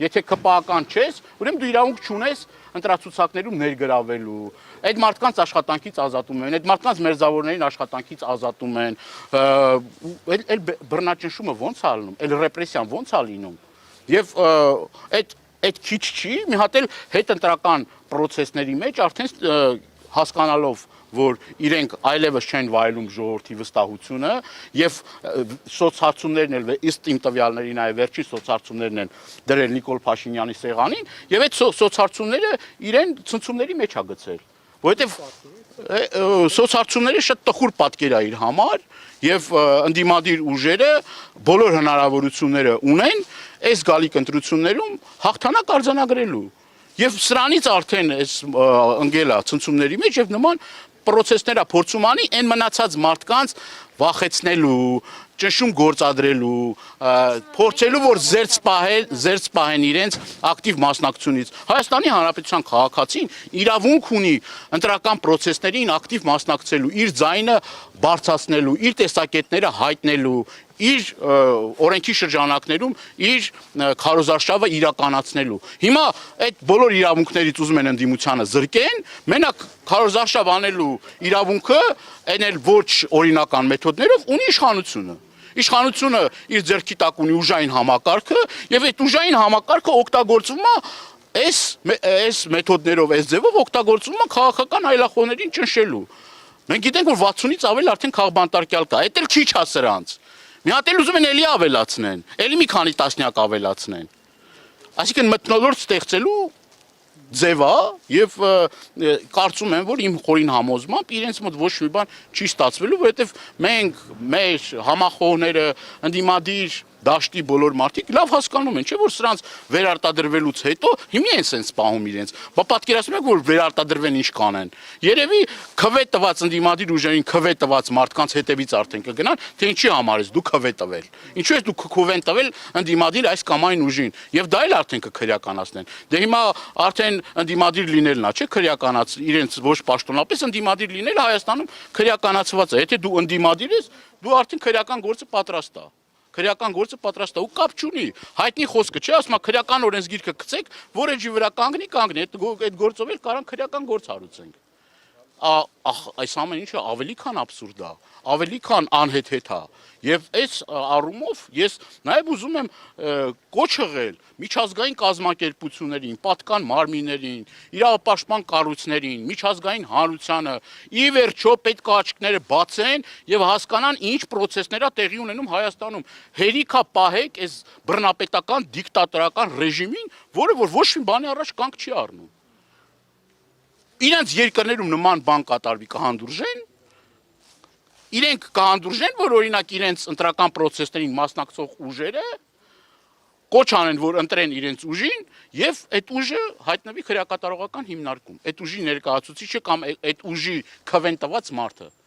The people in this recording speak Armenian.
եթե ԿՊԱ-ական չես, ուրեմն դու իրավունք չունես ընտրացուցակներում ներգրավելու։ Այդ մարդկանց աշխատանքից ազատում են, այդ մարդկանց մերձավորներին աշխատանքից ազատում են։ Այլ բռնաճնշումը ո՞նց է լինում, այլ ռեպրեսիան ո՞նց է լինում։ Եվ այդ քիչ չի, մի հատ էլ հետընտրական process-ների մեջ արդեն հասկանալով, որ իրենք այլևս չեն վայելում ժողովրդի վստահությունը եւ սոցհարցումներն էլ ըստ իմ տվյալների նաեւ վերջին սոցհարցումներն են դրել Նիկոլ Փաշինյանի սեղանին եւ այդ սոցհարցումները իրեն ցնցումների մեջ ա գցել, որովհետեւ սոցհարցումները շատ տխուր պատկեր է իր համար եւ ընդդիմադիր ուժերը բոլոր հնարավորությունները ունեն այս գալիք ընտրություններում հաղթանակ արձանագրելու եւ սրանից արդեն այս ընկելա ցնցումների մեջ եւ նման process-ները փորձում անի այն մնացած մարդկանց վախեցնելու, ճնշում գործադրելու, փորձելու որ զերծ պահեն իրենց ակտիվ մասնակցությունից։ Հայաստանի Հանրապետության քաղաքացին իրավունք ունի ընտրական process-ներին ակտիվ մասնակցելու, իր ձայնը բարձրացնելու, իր տեսակետները հայտնելու, իր օրենքի շրջանակներում իր քարոզարշավը իրականացնելու։ Հիմա այդ բոլոր իրավունքներից ուզում են ընդդիմությանը զրկեն, մենակ քարոզարշավ անելու իրավունքը, այն էլ ոչ օրինական մեթոդներով ունի իշխանությունը։ Իշխանությունը իր ձեռքի տակ ունի ուժային համակարգը, եւ այդ ուժային համակարգը օգտագործվում է այս մեթոդներով, այս ձևով օգտագործվում է քաղաքական այլախոհներին ճնշելու։ Մենք գիտենք, որ 60-ից ավել արդեն քաղբանտարկյալ կա, այդ էլ քիչ է սրանց։ Մի հատ էլ ուզում են էլի ավելացնեն, էլի մի քանի տասնյակ ավելացնեն։ Այսինքն մթնոլորտ ստեղծելու ձև է եւ կարծում եմ, որ իմ խորին համոզմամբ իրենց մոտ ոչ մի բան չի ստացվելու, որովհետեւ մենք մեր համախոհները ընդդիմադիր դաշտի բոլոր մարդիկ լավ հասկանում են, չէ՞ որ սրանց վերարտադրվելուց հետո հիմի են սենց պահում իրենց։ Բա պատկերացնում եք, որ վերարտադրվեն ինչ կանեն։ Երևի քվե տված ընդդիմադիր ուժերին քվե տված մարդկանց հետևից արդեն կգնան, թե ինչի համար ես դու քվե տվել։ Ինչու ես դու քվեն տվել ընդդիմադիր այս կամ այն ուժին։ Եվ դա էլ արդեն կքրեականացնեն։ Դե հիմա արդեն ընդդիմադիր լինելն է, չէ՞ քրեականաց իրենց ոչ պաշտոնապես ընդդիմադիր լինել Հայաստանում քրեականացված է։ Եթե դու ընդդիմադիր ես, դու արդեն քրեական գործը պատրաստ է։ Քրեական գործը պատրաստ է ու կապ չունի։ Հայտնի խոսքը չէ, ասում է քրեական օրենսգիրքը գցեք, որ էջի վրա կանգնի, այդ գործով էլ կարան քրեական գործ հարուցենք։ Այս ամեն ինչը ավելի քան աբսուրդ է, ավելի քան անհեթեթ է։ Եվ այս առումով ես նաև ուզում եմ կոչ ըղել միջազգային կազմակերպություններին, պատկան մարմիններին, իրավապաշտպան կառույցներին, միջազգային հանրությանը, ի վերջո պետք է աչքները բացեն եւ հասկանան ինչ process-ներ է տեղի ունենում Հայաստանում։ Հերիքա պահեք այս բռնապետական դիկտատորական ռեժիմին, որը որ ոչ մի բանի առաջ կանգ չի առնում։ Իրենց երկրներում նման բան կատարվի կհանդուրժեն, իրենք կհանդուրժեն, որ օրինակ իրենց ընտրական process-ներին մասնակցող ուժերը կոչ անեն, որ ընտրեն իրենց ուժին եւ այդ ուժը հայտնվի քրեակատարողական հիմնարկում։ Այդ ուժի ներկայացուցիչը կամ այդ ուժի քվեն տված մարդը։